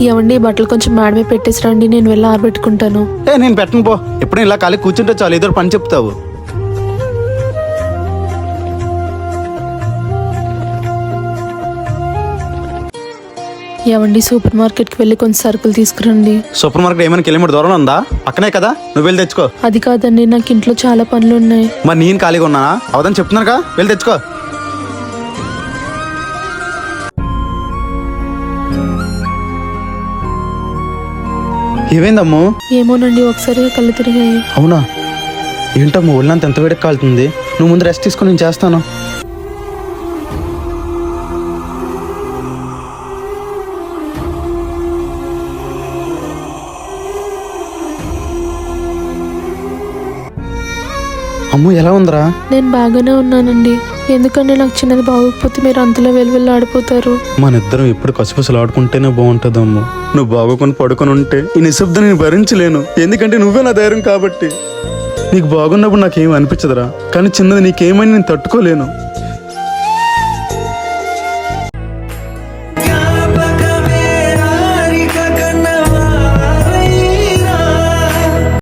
ఏవండి బట్టలు కొంచెం మేడమే పెట్టేసి రండి, నేను వెళ్ళి ఆరబెట్టుకుంటాను. నేను పెట్టను పో. ఎప్పుడు ఇలా ఖాళీ కూర్చుంటే చాలు, ఏదో పని చెప్తావు. ఏవండి సూపర్ మార్కెట్కి వెళ్ళి కొంచెం సరుకులు తీసుకురండి. సూపర్ మార్కెట్ ఏమైనా కిలోమీటర్ దూరం ఉందా? పక్కనే కదా, నువ్వు వెళ్ళి తెచ్చుకో. అది కాదండి, నాకు ఇంట్లో చాలా పనులు ఉన్నాయి. మరి నేను ఖాళీగా ఉన్నానా? అవదని చెప్తున్నాను కదా, వెళ్ళి తెచ్చుకో. ఏమైందమ్ము? ఏమోనండి, ఒకసారి కళ్ళు తిరిగాయి. అవునా? ఏంటమ్మా ఒళ్ళంత ఎంత వేడికి కాలుతుంది? నువ్వు ముందు రెస్ట్ తీసుకొని నేను చేస్తాను. అమ్ము ఎలా ఉందిరా? నేను బాగానే ఉన్నానండి. ఎందుకంటే నాకు చిన్నది బాగోకపోతే మీరు అంతలో వెలువెళ్ళి ఆడిపోతారు. మన ఇద్దరం ఎప్పుడు కసుపుసలు ఆడుకుంటేనే బాగుంటుంది అమ్ము. నువ్వు బాగోకొని పడుకొని ఉంటే ఈ నిశ్శబ్దం నేను భరించలేను. ఎందుకంటే నువ్వే నా ధైర్యం కాబట్టి. నీకు బాగున్నప్పుడు నాకేం అనిపించదురా, కానీ చిన్నది నీకేమని నేను తట్టుకోలేను.